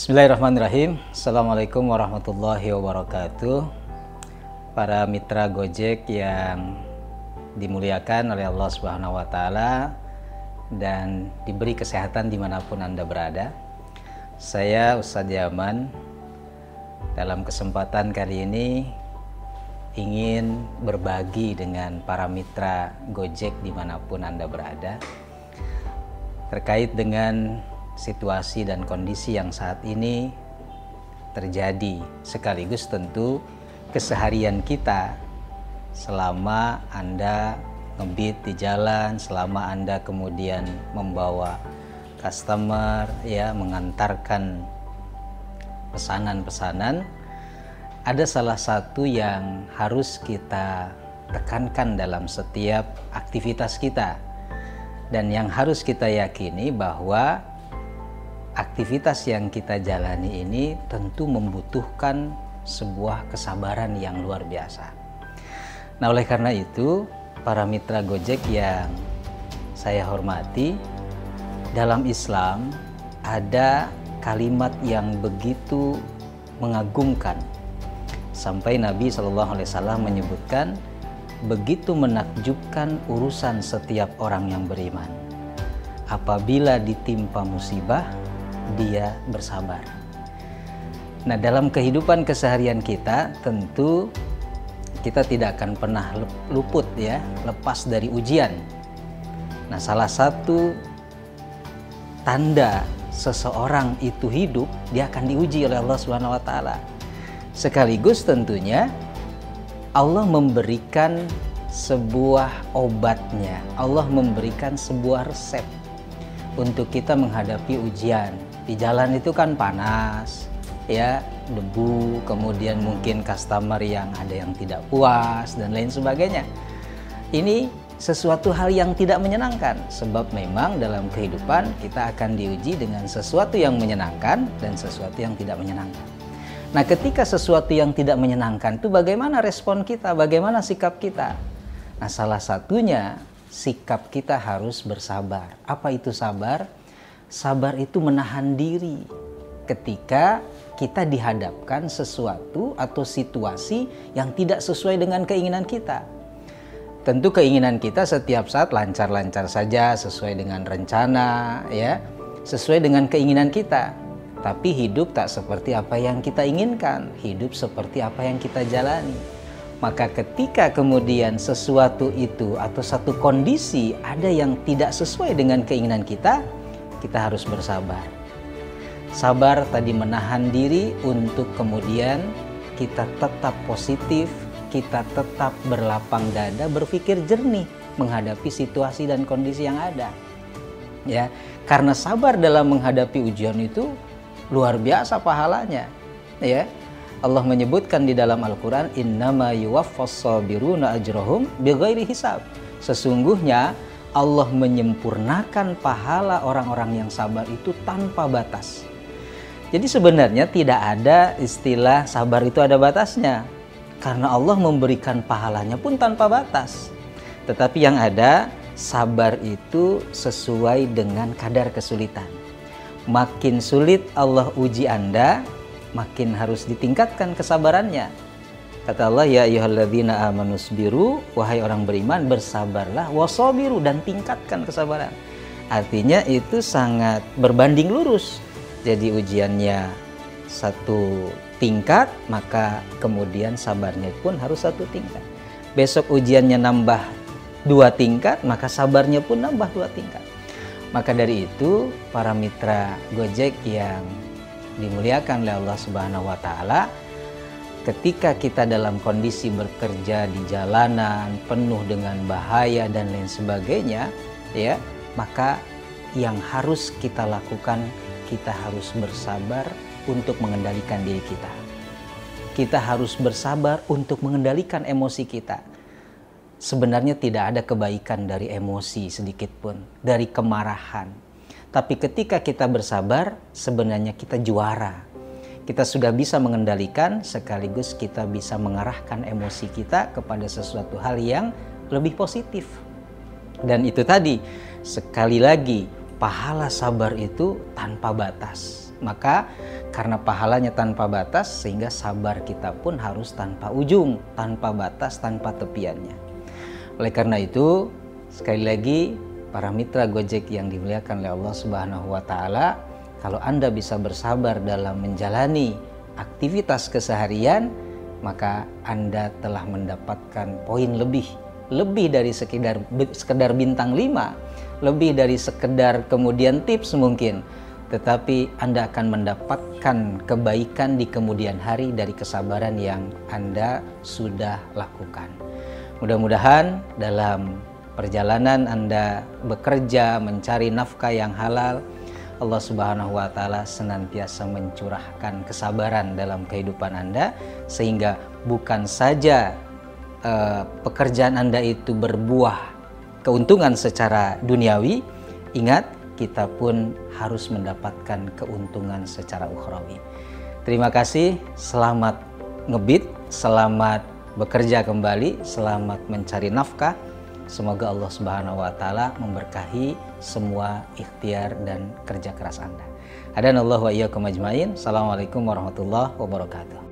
Bismillahirrahmanirrahim. Assalamualaikum warahmatullahi wabarakatuh. Para mitra Gojek yang dimuliakan oleh Allah Subhanahu wa Ta'ala dan diberi kesehatan dimanapun Anda berada. Saya Ustadz Yaman. Dalam kesempatan kali ini ingin berbagi dengan para mitra Gojek dimanapun Anda berada terkait dengan situasi dan kondisi yang saat ini terjadi, sekaligus tentu keseharian kita selama Anda ngebit di jalan, selama Anda kemudian membawa customer, ya, mengantarkan pesanan-pesanan. Ada salah satu yang harus kita tekankan dalam setiap aktivitas kita, dan yang harus kita yakini bahwa aktivitas yang kita jalani ini tentu membutuhkan sebuah kesabaran yang luar biasa. Nah, oleh karena itu, para mitra Gojek yang saya hormati, dalam Islam ada kalimat yang begitu mengagumkan, sampai Nabi SAW menyebutkan, begitu menakjubkan urusan setiap orang yang beriman. Apabila ditimpa musibah, dia bersabar. Nah, dalam kehidupan keseharian kita, tentu kita tidak akan pernah luput, ya, lepas dari ujian. Nah, salah satu tanda seseorang itu hidup, dia akan diuji oleh Allah Subhanahu wa Ta'ala. Sekaligus tentunya Allah memberikan sebuah obatnya, Allah memberikan sebuah resep untuk kita menghadapi ujian. Di jalan itu kan panas, ya, debu, kemudian mungkin customer yang ada yang tidak puas dan lain sebagainya. Ini sesuatu hal yang tidak menyenangkan, sebab memang dalam kehidupan kita akan diuji dengan sesuatu yang menyenangkan dan sesuatu yang tidak menyenangkan. Nah, ketika sesuatu yang tidak menyenangkan itu bagaimana respon kita, bagaimana sikap kita? Nah, salah satunya sikap kita harus bersabar. Apa itu sabar? Sabar itu menahan diri ketika kita dihadapkan sesuatu atau situasi yang tidak sesuai dengan keinginan kita. Tentu keinginan kita setiap saat lancar-lancar saja, sesuai dengan rencana, ya, sesuai dengan keinginan kita. Tapi hidup tak seperti apa yang kita inginkan, hidup seperti apa yang kita jalani. Maka ketika kemudian sesuatu itu atau satu kondisi ada yang tidak sesuai dengan keinginan kita harus bersabar. Sabar tadi menahan diri untuk kemudian kita tetap positif, kita tetap berlapang dada, berpikir jernih menghadapi situasi dan kondisi yang ada. Ya, karena sabar dalam menghadapi ujian itu luar biasa pahalanya, ya. Allah menyebutkan di dalam Al-Quran, innama yuwaffas sabiruna ajrahum bighairi hisab. Sesungguhnya Allah menyempurnakan pahala orang-orang yang sabar itu tanpa batas. Jadi sebenarnya tidak ada istilah sabar itu ada batasnya, karena Allah memberikan pahalanya pun tanpa batas. Tetapi yang ada, sabar itu sesuai dengan kadar kesulitan. Makin sulit Allah uji Anda, makin harus ditingkatkan kesabarannya. Kata Allah, ya ayyuhalladzina amanu sabiru, wahai orang beriman, bersabarlah, wasabiru, dan tingkatkan kesabaran. Artinya itu sangat berbanding lurus. Jadi ujiannya satu tingkat, maka kemudian sabarnya pun harus satu tingkat. Besok ujiannya nambah 2 tingkat, maka sabarnya pun nambah 2 tingkat. Maka dari itu, para mitra Gojek yang dimuliakan oleh Allah Subhanahu wa Ta'ala, ketika kita dalam kondisi bekerja di jalanan penuh dengan bahaya dan lain sebagainya, ya, maka yang harus kita lakukan, kita harus bersabar untuk mengendalikan diri kita. Kita harus bersabar untuk mengendalikan emosi kita. Sebenarnya tidak ada kebaikan dari emosi sedikit pun, dari kemarahan. Tapi ketika kita bersabar, sebenarnya kita juara. Kita sudah bisa mengendalikan, sekaligus kita bisa mengarahkan emosi kita kepada sesuatu hal yang lebih positif. Dan itu tadi, sekali lagi, pahala sabar itu tanpa batas. Maka karena pahalanya tanpa batas, sehingga sabar kita pun harus tanpa ujung, tanpa batas, tanpa tepiannya. Oleh karena itu, sekali lagi para mitra Gojek yang dimuliakan oleh Allah Subhanahu wa taala, kalau Anda bisa bersabar dalam menjalani aktivitas keseharian, maka Anda telah mendapatkan poin lebih dari sekedar bintang 5, lebih dari sekedar kemudian tips mungkin, tetapi Anda akan mendapatkan kebaikan di kemudian hari dari kesabaran yang Anda sudah lakukan. Mudah-mudahan dalam perjalanan Anda bekerja mencari nafkah yang halal, Allah Subhanahu wa taala senantiasa mencurahkan kesabaran dalam kehidupan Anda, sehingga bukan saja pekerjaan Anda itu berbuah keuntungan secara duniawi, ingat kita pun harus mendapatkan keuntungan secara ukhrawi. Terima kasih, selamat ngebit, selamat bekerja kembali, selamat mencari nafkah. Semoga Allah Subhanahu wa taala memberkahi semua ikhtiar dan kerja keras Anda. Hadanallahu wa iyyakum ajmain. Assalamualaikum warahmatullahi wabarakatuh.